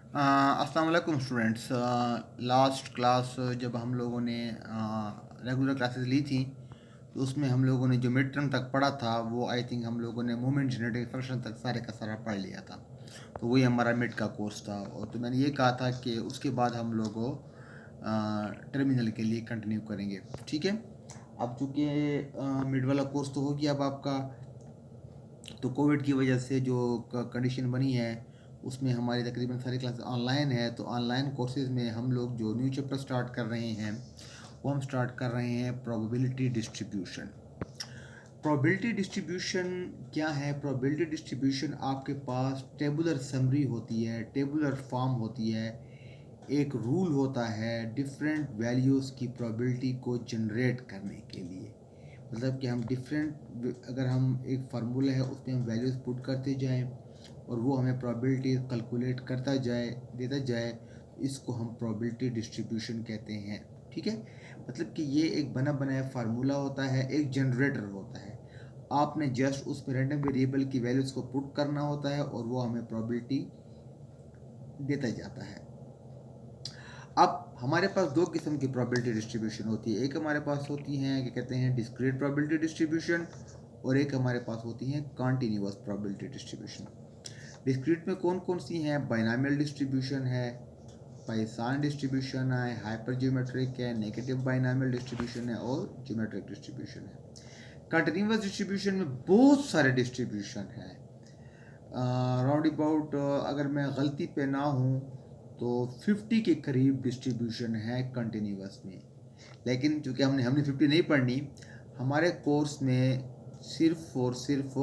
अस्सलाम वालेकुम students. Last class जब हम लोगों ने रेगुलर क्लासेस ली थी तो उसमें हम लोगों ने जो मिड टर्म तक पढ़ा था वो आई थिंक हम लोगों ने मोमेंट जेनेटिक फंक्शन तक सारे का सारा पढ़ लिया था। तो वही हमारा मिड का कोर्स था और तो मैंने ये कहा था कि उसके बाद हम लोगों टर्मिनल के लिए कंटिन्यू करेंगे। ठीक है, अब चूँकि मिड वाला कोर्स तो हो गया अब आपका, तो कोविड की वजह से जो कंडीशन बनी है उसमें हमारी तकरीबन सारी क्लास ऑनलाइन है। तो ऑनलाइन कोर्सेज में हम लोग जो न्यू चैप्टर स्टार्ट कर रहे हैं वो हम स्टार्ट कर रहे हैं प्रोबेबिलिटी डिस्ट्रीब्यूशन। प्रोबेबिलिटी डिस्ट्रीब्यूशन क्या है? प्रोबेबिलिटी डिस्ट्रीब्यूशन आपके पास टेबुलर समरी होती है, टेबुलर फॉर्म होती है, एक रूल होता है डिफरेंट वैल्यूज़ की प्रोबेबिलिटी को जनरेट करने के लिए। मतलब कि हम डिफरेंट, अगर हम एक फार्मूला है उसमें हम वैल्यूज़ पुट करते जाएं और वो हमें प्रोबेबिलिटी कैलकुलेट करता जाए, देता जाए, इसको हम प्रोबेबिलिटी डिस्ट्रीब्यूशन कहते हैं। ठीक है, मतलब कि ये एक बना बनाया फार्मूला होता है, एक जनरेटर होता है। आपने जस्ट उसमें रैंडम वेरिएबल की वैल्यूज़ को पुट करना होता है और वो हमें प्रोबेबिलिटी देता जाता है। अब हमारे पास दो किस्म की प्रोबेबिलिटी डिस्ट्रीब्यूशन होती है। एक हमारे पास होती हैं क्या कहते हैं डिस्क्रीट प्रोबेबिलिटी डिस्ट्रीब्यूशन, और एक हमारे पास होती हैं कॉन्टीन्यूअस प्रोबेबिलिटी डिस्ट्रीब्यूशन। डिस्क्रीट में कौन कौन सी हैं? बाइनॉमियल डिस्ट्रीब्यूशन है, पाइसान डिस्ट्रीब्यूशन है, हाइपर ज्योमेट्रिक है, नेगेटिव बाइनॉमियल डिस्ट्रीब्यूशन है और ज्योमेट्रिक डिस्ट्रीब्यूशन है। कंटिन्यूअस डिस्ट्रीब्यूशन में बहुत सारे डिस्ट्रीब्यूशन है। राउंड अबाउट अगर मैं गलती पे ना हूँ तो 50 के करीब डिस्ट्रीब्यूशन है कंटिन्यूअस में। लेकिन चूँकि हमने हमने 50 नहीं पढ़नी, हमारे कोर्स में सिर्फ और सिर्फ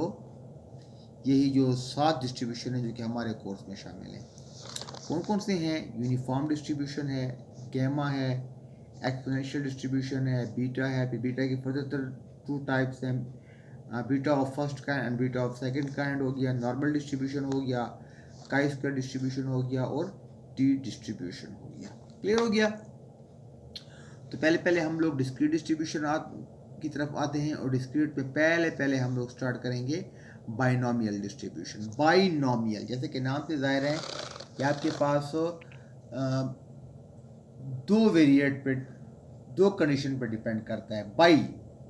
यही जो 7 डिस्ट्रीब्यूशन है जो कि हमारे कोर्स में शामिल हैं। कौन कौन से हैं? यूनिफॉर्म डिस्ट्रीब्यूशन है, गैमा है, एक्सपोनेंशियल डिस्ट्रीब्यूशन है, बीटा है। फिर बीटा की फर्दर 2 टाइप्स हैं, beta of first kind and beta of second kind हो गया, नॉर्मल डिस्ट्रीब्यूशन हो गया, काई स्क्वायर डिस्ट्रीब्यूशन हो गया और टी डिस्ट्रीब्यूशन हो गया। क्लियर हो गया? तो पहले पहले हम लोग डिस्क्रीट डिस्ट्रीब्यूशन की तरफ आते हैं और डिस्क्रीट में पहले पहले हम लोग स्टार्ट करेंगे बाइनोमियल डिस्ट्रीब्यूशन। बाइनोमियल जैसे कि नाम से जाहिर है कि आपके पास दो वेरिएट पे, दो कंडीशन पर डिपेंड करता है। बाई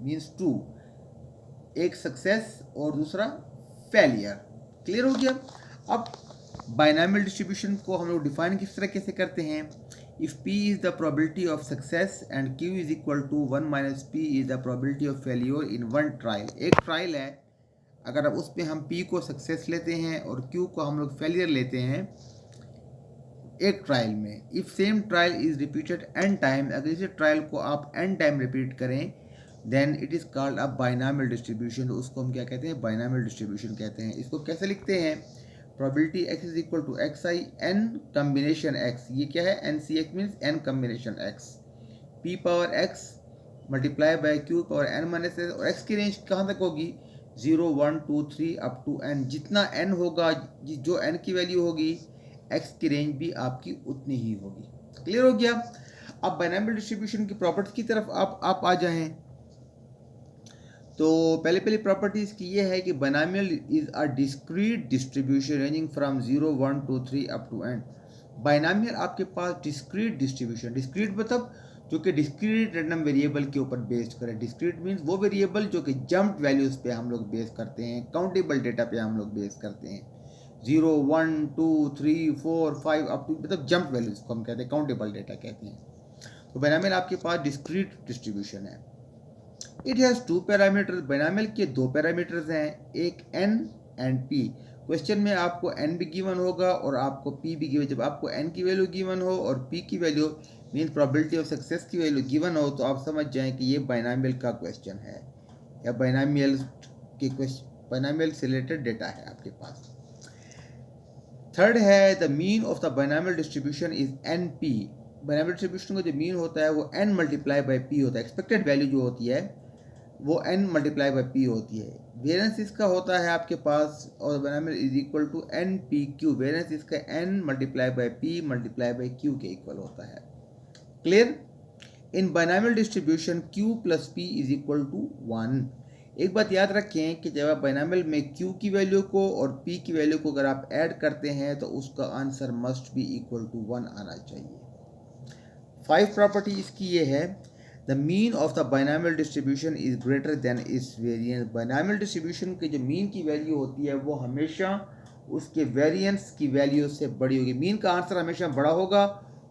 मीन्स टू, एक सक्सेस और दूसरा फेलियर। क्लियर हो गया? अब बाइनोमियल डिस्ट्रीब्यूशन को हम लोग डिफाइन किस तरह कैसे करते हैं? If P is the probability of success and Q is equal to 1 minus P is the probability of failure in one trial। एक ट्रायल है, अगर अब उसमें हम P को सक्सेस लेते हैं और Q को हम लोग फेलियर लेते हैं एक ट्रायल में, if same trial is repeated n time, अगर इसी ट्रायल को आप n टाइम रिपीट करें then it is called a binomial distribution. उसको हम क्या कहते हैं? बाइनोमियल डिस्ट्रीब्यूशन कहते हैं। इसको कैसे लिखते हैं? Probability x is equal to X I N combination x। ये क्या है? N C X means N combination x, p power x multiply by q power n minus s। और x की रेंज कहाँ तक होगी? 0 1 2 3 अप टू n। जितना n होगा, जो n की वैल्यू होगी, x की रेंज भी आपकी उतनी ही होगी। क्लियर हो गया? अब बाइनोमियल डिस्ट्रीब्यूशन की प्रॉपर्टीज की तरफ आप आ जाएं। तो पहले पहले प्रॉपर्टीज की ये है कि binomial is a discrete distribution ranging from 0 1 2 3 up to n। Binomial आपके पास डिस्क्रीट डिस्ट्रीब्यूशन, डिस्क्रीट मतलब जो कि डिस्क्रीट रैंडम वेरिएबल के ऊपर बेस्ड करे। डिस्क्रीट मीन्स वो वेरिएबल जो कि जम्प वैल्यूज पे हम लोग बेस करते हैं, काउंटेबल डेटा पे हम लोग बेस करते हैं। 0 1 2 3 4 5 अप टू, मतलब जम्प वैल्यूज को हम कहते हैं, काउंटेबल डेटा कहते हैं। तो बाइनोमियल आपके पास डिस्क्रीट डिस्ट्रीब्यूशन है। It has two parameters. Binomial के दो पैरामीटर्स हैं, एक n एंड p। क्वेश्चन में आपको n भी गिवन होगा और आपको p भी गिवन। जब आपको n की वैल्यू गिवन हो और p की value mean probability of success की वैल्यू गिवन हो तो आप समझ जाएं कि ये बाइनोमियल का क्वेश्चन है या बाइनोमियल के क्वेश्चन, बाइनोमियल से रिलेटेड डेटा है आपके पास। थर्ड है the mean of the binomial distribution is np। Binomial distribution का जो मीन होता है वो n मल्टीप्लाई बाय p होता है। एक्सपेक्टेड वैल्यू जो होती है वो n मल्टीप्लाई बाई पी होती है। वेरिएंस इसका होता है आपके पास, और binomial is equal to N P Q. Variance इसका n multiply by P multiply by Q के इक्वल होता है। Clear? In binomial distribution q plus p is equal to 1। एक बात याद रखें कि जब आप बाइनोमियल में Q की वैल्यू को और P की वैल्यू को अगर आप ऐड करते हैं तो उसका answer must be equal to 1 आना चाहिए। 5 प्रॉपर्टी इसकी ये है, the mean of the binomial distribution is greater than its variance. Binomial distribution की जो मीन की वैल्यू होती है वो हमेशा उसके वेरिएंस की वैल्यू से बड़ी होगी। मीन का आंसर हमेशा बड़ा होगा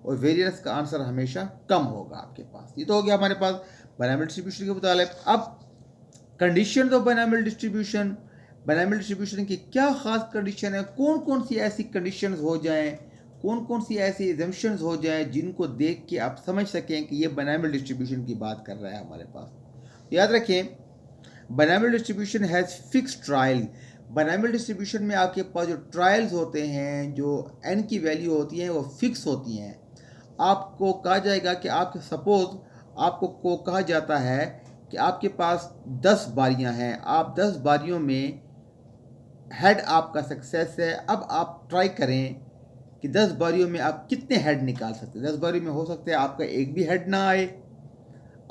और वेरिएंस का आंसर हमेशा कम होगा आपके पास। ये तो हो गया हमारे पास बाइनोमियल डिस्ट्रीब्यूशन के मुताबिक। अब condition of binomial distribution, binomial distribution की क्या खास कंडीशन है, कौन कौन सी ऐसी कंडीशंस हो जाएं, कौन कौन सी ऐसी एजम्पशंस हो जाएं जिनको देख के आप समझ सकें कि ये बाइनोमियल डिस्ट्रीब्यूशन की बात कर रहा है हमारे पास। याद रखें, binomial distribution has fixed trial. Binomial distribution में आपके पास जो ट्रायल्स होते हैं, जो n की वैल्यू होती हैं वो फिक्स होती हैं। आपको कहा जाएगा कि आप सपोज आपको को कहा जाता है कि आपके पास 10 बारियां हैं, आप 10 बारियों में हेड आपका सक्सेस है। अब आप ट्राई करें कि 10 बारियों में आप कितने हेड निकाल सकते हैं। 10 बारियों में हो सकता है आपका एक भी हेड ना आए।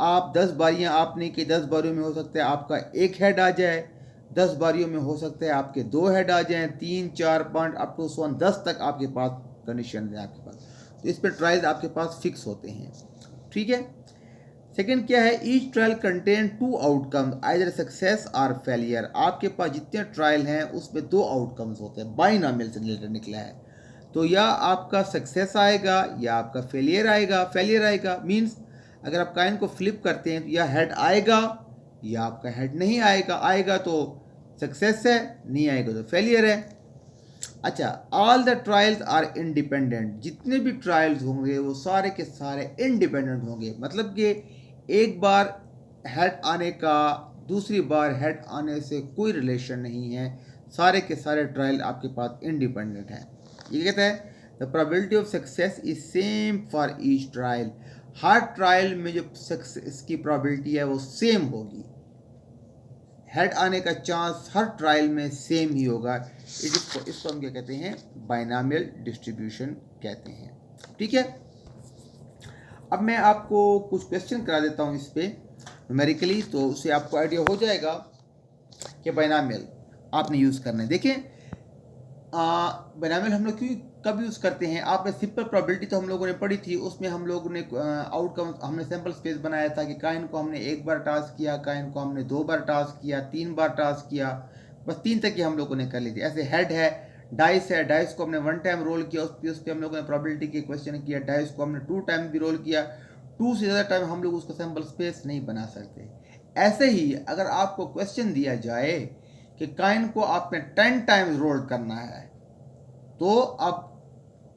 आप 10 बारियां आपने की, 10 बारियों में हो सकता है आपका एक हेड आ जाए, 10 बारियों में हो सकता है आपके 2 हेड आ जाएं, 3 4 5 अप टू 10 तक आपके पास कंडीशन है आपके पास। तो इस पर ट्रायल्स आपके पास फिक्स होते हैं। ठीक है। सेकंड क्या है, each trial contain 2 outcomes either success और फेलियर। आपके पास जितने ट्रायल हैं उसमें 2 आउटकम्स होते हैं, बाइनोमियल से रिलेटेड निकला है। तो या आपका सक्सेस आएगा या आपका फेलियर आएगा। फेलियर आएगा मीन्स अगर आप कॉइन को फ्लिप करते हैं तो या हेड आएगा या आपका हेड नहीं आएगा। आएगा तो सक्सेस है, नहीं आएगा तो फेलियर है। अच्छा, all the trials are independent. जितने भी ट्रायल्स होंगे वो सारे के सारे इंडिपेंडेंट होंगे। मतलब कि एक बार हेड आने का दूसरी बार हेड आने से कोई रिलेशन नहीं है। सारे के सारे ट्रायल आपके पास इंडिपेंडेंट हैं। ये कहता है the probability of success is same for each trial. Her trial में जो सक्सेस की प्रोबेबिलिटी है वो सेम होगी। हेड आने का चांस हर ट्रायल में सेम ही होगा। इसको हम क्या कहते हैं, बाइनोमियल डिस्ट्रीब्यूशन कहते हैं। ठीक है। अब मैं आपको कुछ क्वेश्चन करा देता हूँ इस पे न्यूमेरिकली, तो उससे आपको आइडिया हो जाएगा कि बाइनोमियल आपने यूज़ करना है। देखें, बाइनोमियल हम लोग क्यों कब यूज़ करते हैं। आपने सिंपल प्रोबेबिलिटी तो हम लोगों ने पढ़ी थी, उसमें हम लोगों ने आउटकम हमने सैम्पल स्पेस बनाया था कि काइन को हमने एक बार टास्क किया, काइन को हमने 2 बार टास्क किया, 3 बार टास्क किया, बस 3 तक ही हम लोगों ने कर ली थी। ऐसे हेड है, डाइस है, डाइस को हमने 1 टाइम रोल किया, उस पर हम लोगों ने प्रोबेबिलिटी के क्वेश्चन किया। डाइस को हमने 2 टाइम भी रोल किया, 2 से ज़्यादा टाइम हम लोग उसका सैम्पल स्पेस नहीं बना सकते। ऐसे ही अगर आपको क्वेश्चन दिया जाए कि काइन को आपने 10 टाइम्स रोल करना है तो अब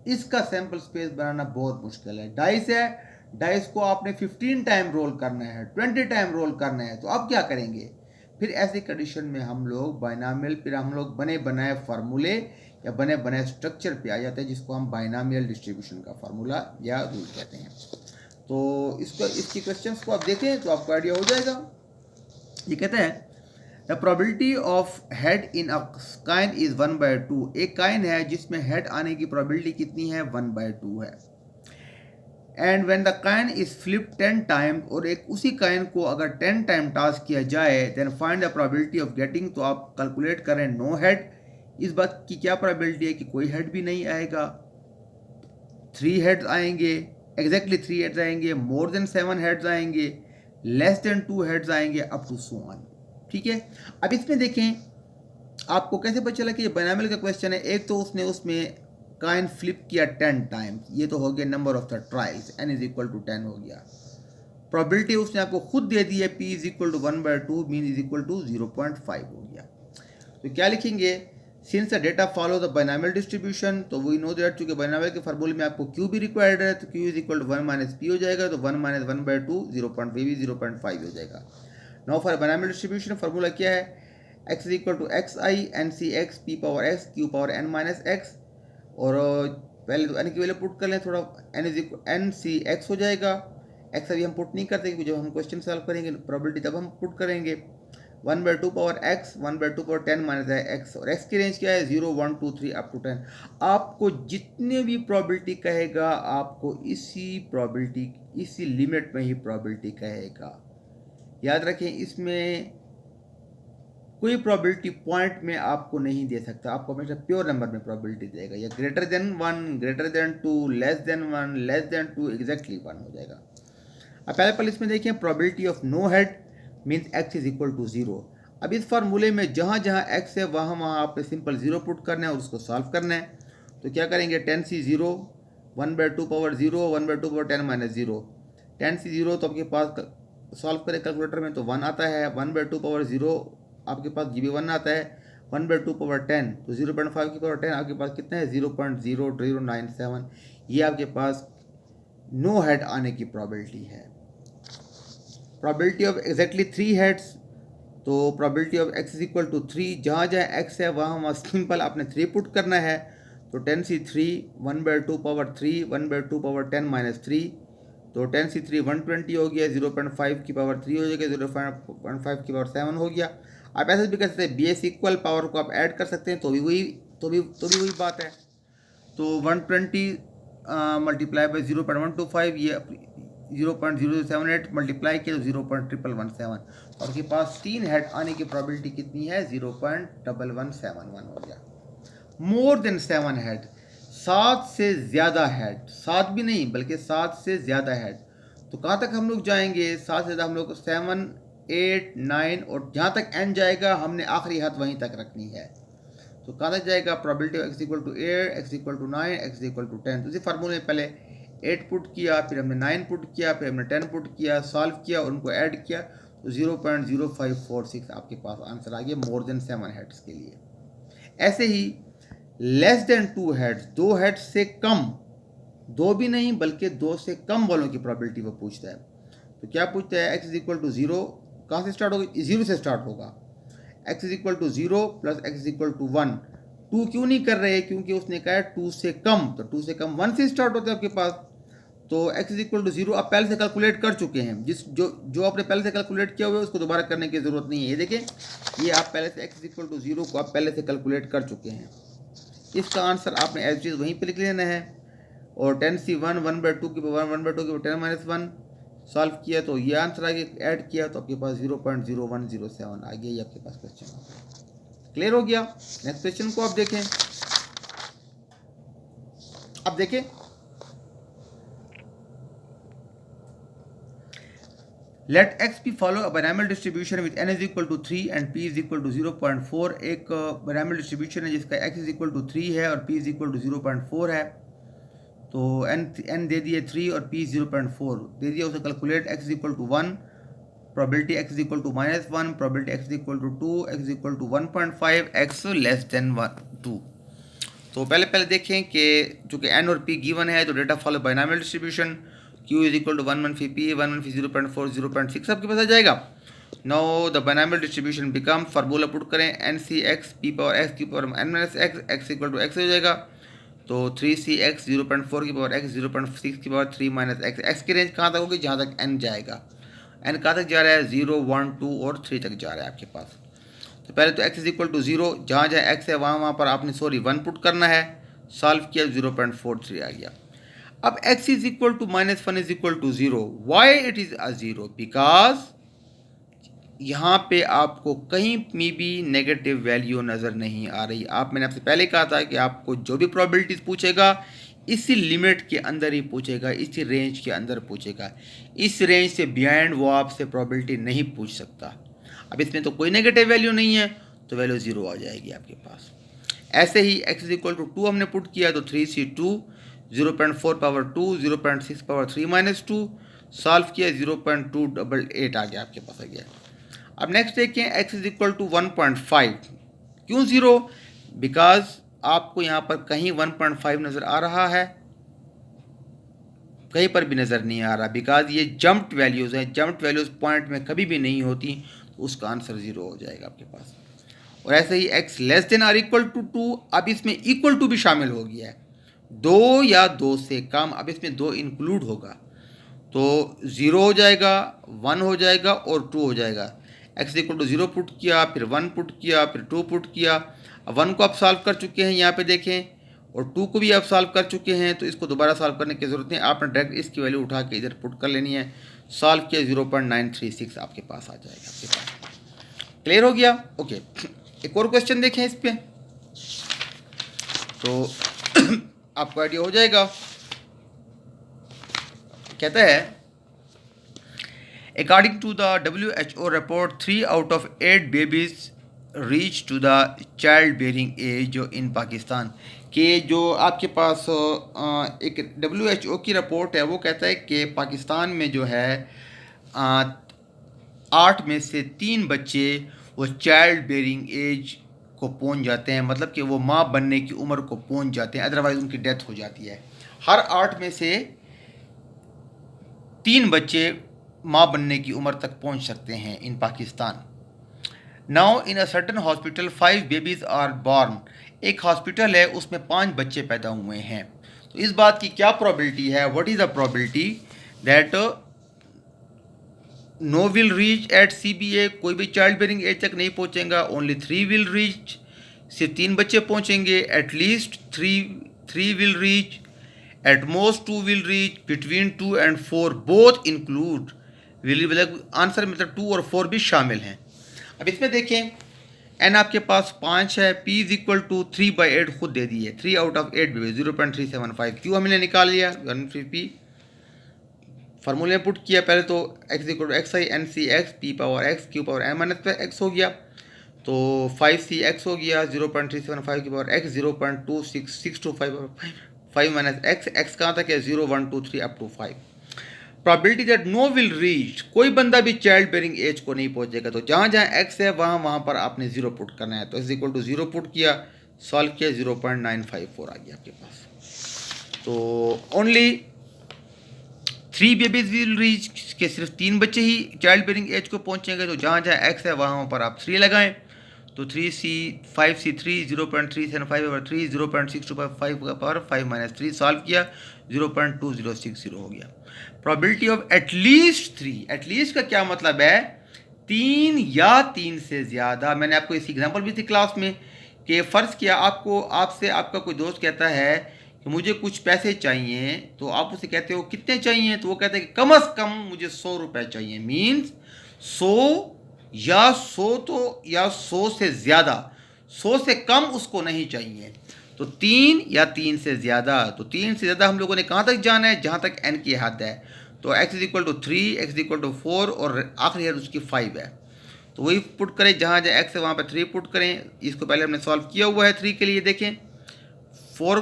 इसका सैंपल स्पेस बनाना बहुत मुश्किल है। डाइस है, डाइस को आपने 15 टाइम रोल करना है, 20 टाइम रोल करना है, तो अब क्या करेंगे। फिर ऐसी कंडीशन में हम लोग बाइनोमियल, फिर हम लोग बने बनाए फार्मूले या बने बनाए स्ट्रक्चर पे आ जाते हैं जिसको हम बाइनोमियल डिस्ट्रीब्यूशन का फार्मूला या रूल कहते हैं। तो इसकी क्वेश्चंस को आप देखें तो आपको आइडिया हो जाएगा। ये कहते हैं the probability of head in a coin is 1/2। एक काइन है जिसमें हेड आने की प्रोबेबिलिटी कितनी है, 1/2 है। And when the coin is flip 10 time, और एक उसी काइन को अगर 10 टाइम टास्क किया जाए, then find the probability of getting. तो आप कैलकुलेट करें नो हेड। इस बात की क्या प्रोबेबिलिटी है कि कोई हेड भी नहीं आएगा, 3 हेड्स आएंगे, एग्जैक्टली 3 हेड्स आएंगे, मोर देन 7 हेड्स आएंगे, लेस देन 2 हेड्स आएंगे, अप टू सो ऑन। ठीक है। अब इसमें देखें आपको कैसे पता चला कि ये बाइनोमियल का क्वेश्चन है। एक तो उसने उसमें काइन फ्लिप किया 10 टाइम्स, ये तो हो गया number of the trials, n is equal to 10 हो गया। प्रोबेबिलिटी उसने आपको खुद दे दी है, p is equal to 1/2 mean is equal to 0.5 हो गया। तो क्या लिखेंगे, since the data follow the binomial distribution, तो वी नो दैट चूंकि बाइनोमियल के फार्मूले में आपको q भी रिक्वायर्ड है, तो q is equal to 1 minus p हो जाएगा, तो 1 माइनस 1/2 0.5 भी 0.5 हो जाएगा। Now for binomial distribution formula क्या है, x is equal to X I N C X P power X Q power n minus X. और पहले तो n की वैल्यू पुट कर लें, थोड़ा n is equal N C X हो जाएगा। x अभी हम पुट नहीं करते क्योंकि जब हम क्वेश्चन सॉल्व करेंगे प्रोबेबिलिटी तब हम पुट करेंगे। 1/2 power x, 1/2 power 10 minus x, और x की रेंज क्या है 0 1 2 3 अप टू 10। आपको जितने भी प्रोबेबिलिटी कहेगा आपको इसी प्रोबेबिलिटी, इसी लिमिट में ही प्रोबेबिलिटी कहेगा। याद रखें इसमें कोई प्रोबेबिलिटी पॉइंट में आपको नहीं दे सकता, आपको हमेशा प्योर नंबर में प्रोबेबिलिटी देगा, या greater than 1, greater than 2, less than 1, less than 2, exactly 1 हो जाएगा। अब पहले इसमें देखिए probability of no head means x is equal to 0। अब इस फार्मूले में जहाँ जहाँ x है वहाँ आपने सिंपल 0 पुट करना है और उसको सॉल्व करना है। तो क्या करेंगे, 10c 0, 1/2 power 0, 1/2 power 10 minus 0, 10c 0 तो आपके पास सॉल्व करें कैलकुलेटर में तो 1 आता है, 1/2 पावर 0 आपके पास जी भी 1 आता है, 1/2 पावर 10 तो 0.5 की पावर 10 आपके पास कितना है 0.0097। ये आपके पास नो हेड आने की प्रोबेबिलिटी है। प्रोबेबिलिटी ऑफ एग्जैक्टली 3 हेड्स, तो probability of x is equal to 3, जहाँ जहाँ x है वहाँ सिंपल आपने 3 पुट करना है। तो 10c 3, 1/2 पावर 3, 1/2 पावर 10 माइनस 3, तो 10c 3 120 हो गया, 0.5 की पावर 3 हो जाएगा, 0.5 की पावर 7 हो गया। आप ऐसे भी कर सकते हैं, bs इक्वल पावर को आप ऐड कर सकते हैं तो भी वही बात है। तो 120 मल्टीप्लाई बाई 0.125, ये 0.0078 मल्टीप्लाई किया तो 0.1117, और के पास 3 हेड आने की प्रोबेबिलिटी कितनी है 0.1171 हो गया। मोर देन 7 हेड, 7 से ज़्यादा हेड, 7 भी नहीं बल्कि 7 से ज़्यादा हेड। तो कहाँ तक हम लोग जाएंगे, 7 से ज़्यादा हम लोग 7, 8, 9 और जहाँ तक n जाएगा हमने आखिरी हद वहीं तक रखनी है। तो कहाँ तक जाएगा, probability of x equal to 8, x equal to 9, x equal to 10। तो इसी फार्मूले में पहले 8 पुट किया, फिर हमने 9 पुट किया, फिर हमने 10 पुट किया, सॉल्व किया और उनको ऐड किया तो 0.0546 आपके पास आंसर आ गया मोर देन 7 हेड्स के लिए। ऐसे ही लेस देन 2 हेड्स, 2 हेड्स से कम, 2 भी नहीं बल्कि 2 से कम वालों की प्रोबेबिलिटी वो पूछता है। तो क्या पूछता है, x इज इक्वल टू 0, कहाँ से स्टार्ट होगा, 0 से स्टार्ट होगा, x is equal to 0 plus x is equal to 1। 2 क्यों नहीं कर रहे, क्योंकि उसने कहा है 2 से कम, तो 2 से कम 1 से स्टार्ट होता है आपके पास। तो x इज इक्वल टू 0 आप पहले से कैलकुलेट कर चुके हैं, जो आपने पहले से कैलकुलेट किया हुआ है उसको दोबारा करने की ज़रूरत नहीं है। ये देखें, ये आप पहले से x इज इक्वल टू 0 को आप पहले से कैलकुलेट कर चुके हैं। इसका आंसर आपने एज चीज़ वहीं पर लिख लेना है। और 10c 1, 1/2 की पावर 1/2 की पावर 10 माइनस 1 सॉल्व किया तो ये आंसर आ गया, ऐड किया तो आपके पास 0.0107 आ गया। ये आपके पास क्वेश्चन क्लियर हो गया। नेक्स्ट क्वेश्चन को आप देखें। अब देखें, late x be follow a binomial distribution with n is equal to 3 and p is equal to 0.4। एक binomial distribution है जिसका x is equal to 3 है और p is equal to 0.4 है। तो n दे दिए 3 और p 0.4 दे दिया, उसे calculate x is equal to 1, probability x is equal to -1, probability x is equal to 2, x is equal to 1.5, x less than 2। तो पहले देखें कि चूँकि n और p गिवन है तो data follow binomial distribution, q is equal to 1 1 p 1 1 0.4 0.6 आपके पास आ जाएगा। Now the binomial distribution become, formula put करें NCx p पावर x की power n minus x, x equal to x हो जाएगा। तो 3cx 0.4 की पावर x 0.6 की पावर 3 माइनस x, x की रेंज कहाँ तक होगी, जहाँ तक n जाएगा। n कहाँ तक जा रहा है, 0 1 2 और 3 तक जा रहा है आपके पास। तो पहले तो x इज इक्वल टू 0, जहाँ जहाँ x है वहाँ पर आपने 1 पुट करना है, सॉल्व किया 0.43 आ गया। अब x is equal to -1 is equal to 0, why it is a 0, because यहाँ पे आपको कहीं में भी नेगेटिव वैल्यू नज़र नहीं आ रही। मैंने आपसे पहले कहा था कि आपको जो भी प्रोबेबिलिटीज़ पूछेगा इसी लिमिट के अंदर ही पूछेगा, इसी रेंज के अंदर पूछेगा। इस रेंज से बिहाइंड वो आपसे प्रोबेबिलिटी नहीं पूछ सकता। अब इसमें तो कोई नेगेटिव वैल्यू नहीं है तो वैल्यू 0 आ जाएगी आपके पास। ऐसे ही x इज इक्वल टू 2 हमने पुट किया तो 3c2 0.4 power 2 0.6 power 3 minus 2 solve किया 0.288 आ गया आपके पास आ गया। अब नेक्स्ट देखें, x इज इक्वल टू 1.5, क्यों 0, बिकॉज आपको यहाँ पर कहीं 1.5 नज़र आ रहा है, कहीं पर भी नज़र नहीं आ रहा, बिकॉज ये जम्प्ड वैल्यूज़ हैं। जम्प्ड वैल्यूज़ पॉइंट में कभी भी नहीं होती, तो उसका आंसर 0 हो जाएगा आपके पास। और ऐसे ही x less than or equal to 2, अब इसमें इक्वल टू भी शामिल हो गया है, 2 या 2 से कम, अब इसमें 2 इंक्लूड होगा तो 0 हो जाएगा, 1 हो जाएगा और 2 हो जाएगा। x इक्वल टू 0 पुट किया, फिर 1 पुट किया, फिर 2 पुट किया। अब 1 को आप सॉल्व कर चुके हैं यहाँ पे देखें, और 2 को भी आप सॉल्व कर चुके हैं, तो इसको दोबारा सॉल्व करने की ज़रूरत नहीं, आपने डायरेक्ट इसकी वैल्यू उठा के इधर पुट कर लेनी है। सॉल्व किया 0.936 आपके पास आ जाएगा आपके पास। क्लियर हो गया? ओके, एक और क्वेश्चन देखें इस पे, तो आपको आइडिया हो जाएगा। कहता है according to the WHO report 3 out of 8 babies reach to the child bearing age जो इन पाकिस्तान के, जो आपके पास एक WHO की रिपोर्ट है, वो कहता है कि पाकिस्तान में जो है 8 में से 3 बच्चे वो चाइल्ड बेयरिंग एज को पहुंच जाते हैं, मतलब कि वो माँ बनने की उम्र को पहुंच जाते हैं, अदरवाइज उनकी डेथ हो जाती है। हर 8 में से 3 बच्चे माँ बनने की उम्र तक पहुंच सकते हैं in Pakistan. Now in a certain hospital 5 babies are born, एक हॉस्पिटल है उसमें 5 बच्चे पैदा हुए हैं। तो इस बात की क्या प्रोबेबिलिटी है? What is the probability that no will reach at CBA, कोई भी चाइल्ड बेयरिंग एज तक नहीं पहुंचेगा, ओनली 3 विल रीच, सिर्फ 3 बच्चे पहुंचेंगे, at least 3 will reach, at most 2 will reach, between 2 and 4 both include will, मतलब आंसर मतलब 2 और 4 भी शामिल हैं। अब इसमें देखें n आपके पास 5 है, p इज इक्वल टू 3/8 खुद दे दी है, 3 आउट ऑफ 8 बेबी 0.375, क्यों हमने निकाल लिया 1/3p, फार्मूले में पुट किया पहले, तो x equal to XI NC x p power x q power n minus x हो गया, तो 5c x हो गया 0.375 की पावर x 0.26625 5 माइनस x कहाँ तक है 0 1 2 3 up to 5। Probability that no will reach, कोई बंदा भी चाइल्ड बेयरिंग एज को नहीं पहुंचेगा, तो जहाँ जहाँ x है वहाँ वहाँ पर आपने 0 पुट करना है, तो x इक्वल टू 0 पुट किया, सॉल्व किया, 0.954 आ गया आपके पास। तो ओनली 3 बेबीज विल रीच, के सिर्फ 3 बच्चे ही चाइल्ड बेयरिंग एज को पहुंचेंगे, तो जहाँ जहाँ x है वहाँ पर आप 3 लगाएं, तो 3c 5c3 0.375 और 3 0.6255 का पावर 5 माइनस 3, सॉल्व किया 0.2060 हो गया। प्रोबेबिलिटी ऑफ एटलीस्ट 3, एटलीस्ट का क्या मतलब है? 3 या 3 से ज़्यादा। मैंने आपको इस एग्जाम्पल भी थी क्लास में कि फ़र्ज़ किया आपसे आपका कोई दोस्त कहता है कि मुझे कुछ पैसे चाहिए, तो आप उसे कहते हो कितने चाहिए, तो वो कहते हैं कि कम अज़ कम मुझे 100 रुपये चाहिए, मीन्स 100 या 100 तो या 100 से ज़्यादा, 100 से कम उसको नहीं चाहिए। तो 3 या 3 से ज़्यादा, तो 3 से ज़्यादा हम लोगों ने कहाँ तक जाना है? जहाँ तक n की हद है, तो x is equal to 3, x is equal to 4 और आखिरी हद उसकी 5 है, तो वही पुट करें, जहाँ जहाँ x है वहाँ पर 3 पुट करें। इसको पहले हमने सॉल्व किया हुआ है 3 के लिए, देखें 4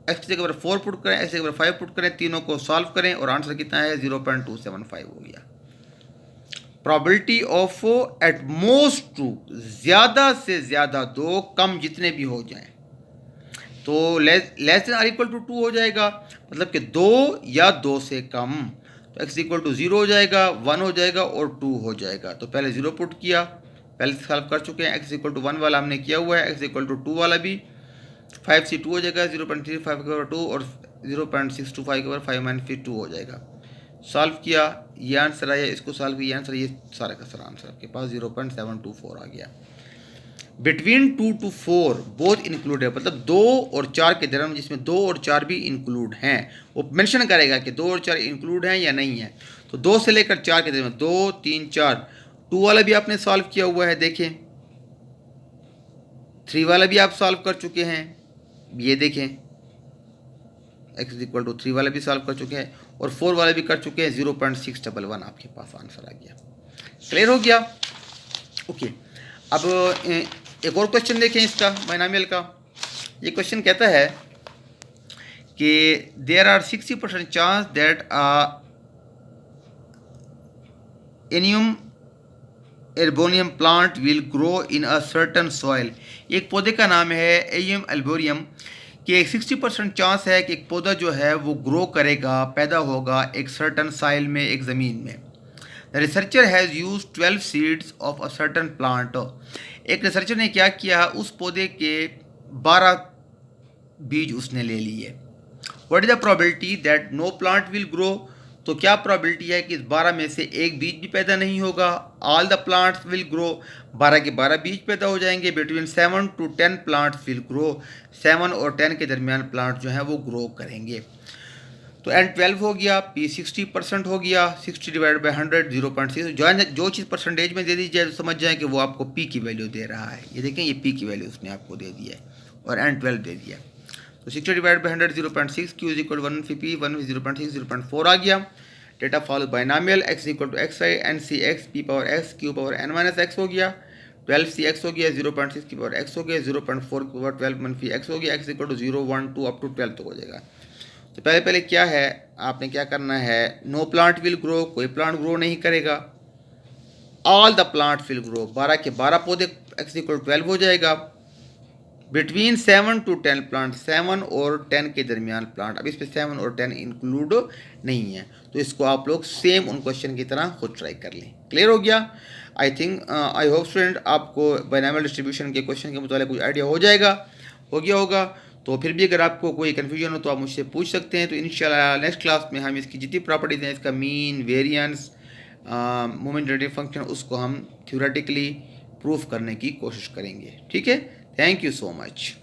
x की जगह पर 4 पुट करें, x की जगह पर 5 पुट करें, तीनों को सॉल्व करें और आंसर कितना है 0.275 हो गया। प्रोबेबिलिटी ऑफ एट मोस्ट 2, ज़्यादा से ज़्यादा 2, कम जितने भी हो जाएं, तो less than or equal to 2 हो जाएगा, मतलब कि 2 या 2 से कम, तो x इक्वल टू 0 हो जाएगा, 1 हो जाएगा और 2 हो जाएगा। तो पहले 0 पुट किया, पहले सॉल्व कर चुके हैं, x इक्वल टू 1 वाला हमने किया हुआ है, x इक्वल टू 2 वाला भी 5 से 2 हो जाएगा, 0.35 के ऊपर 2 और 0.625 के ऊपर 5 माइनस फिर 2 हो जाएगा। सॉल्व किया, ये आंसर आया, इसको सॉल्व किया, आंसर ये सारा का सारा आंसर आपके पास 0.724 आ गया। बिटवीन 2 to 4 बोथ इंक्लूड है, मतलब 2 और 4 के दरम्यान, जिसमें 2 और 4 भी इंक्लूड हैं, वो मेंशन करेगा कि 2 और 4 इंक्लूड हैं या नहीं है। तो 2 से लेकर 4 के दरम्यान 2 3 4, 2 वाला भी आपने सॉल्व किया हुआ है, देखें 3 वाला भी आप सॉल्व कर चुके हैं, ये देखें x इक्वल टू 3 वाला भी सॉल्व कर चुके हैं और 4 वाला भी कर चुके हैं, 0.611 आपके पास आंसर आ गया। क्लियर हो गया? ओके, अब एक और क्वेश्चन देखें इसका, बाइनोमियल का। ये क्वेश्चन कहता है कि देयर आर 60% चांस दैट एनियम एल्बोनियम plant will grow in a certain soil. एक पौधे का नाम है एनियम एल्बोरियम, कि एक 60% चांस है कि एक पौधा जो है वो ग्रो करेगा, पैदा होगा एक सर्टन सॉइल में, एक ज़मीन में। The researcher has use 12 seeds of a certain plant. एक रिसर्चर ने क्या किया, उस पौधे के 12 बीज उसने ले लिए। What is the probability that no plant will grow, तो क्या प्रोबेबिलिटी है कि इस 12 में से एक बीज भी पैदा नहीं होगा। All the plants will grow, 12 के 12 बीज पैदा हो जाएंगे। Between 7 to 10 plants will grow, 7 और 10 के दरमियान प्लांट जो हैं वो ग्रो करेंगे। तो N12 हो गया, P 60% हो गया, 60 डिवाइड बाई 100 0.6। जो चीज़ परसेंटेज में दे दी जाए तो समझ जाए कि वो आपको P की वैल्यू दे रहा है। ये देखें, ये P की वैल्यू उसने आपको दे दी है और N12 दे दिया। तो 60 divide by 100 0.6, Q is equal 1 फी P 1 0.6 0.4 आ गया। Data follow binomial, x equal to X I N C X P power X Q power n minus X हो गया। 12cx हो गया, 0.6 की पावर x हो गया, 0.4 की पावर 12 मनफी x हो गया, x equal to 0 1 2 up to 12 तक हो जाएगा। तो पहले क्या है, आपने क्या करना है, नो प्लांट विल ग्रो, कोई प्लांट ग्रो नहीं करेगा। All the plant will grow, 12 के 12 पौधे, x इक्वल 12 हो जाएगा। बिटवीन 7 to 10 प्लांट, 7 और 10 के दरमियान प्लांट। अब इस पर 7 और 10 इंक्लूड नहीं है, तो इसको आप लोग सेम उन क्वेश्चन की तरह खुद ट्राई कर लें। क्लियर हो गया? आई होप स्टूडेंट आपको बाइनॉमियल डिस्ट्रीब्यूशन के क्वेश्चन के मुताबिक कुछ आइडिया हो गया होगा। तो फिर भी अगर आपको कोई कन्फ्यूजन हो तो आप मुझसे पूछ सकते हैं। तो इंशाल्लाह नेक्स्ट क्लास में हम इसकी जितनी प्रॉपर्टीज हैं, इसका mean, variance, moment generative function, उसको हम थ्योरेटिकली प्रूफ करने की कोशिश करेंगे। ठीक है, थैंक यू सो मच।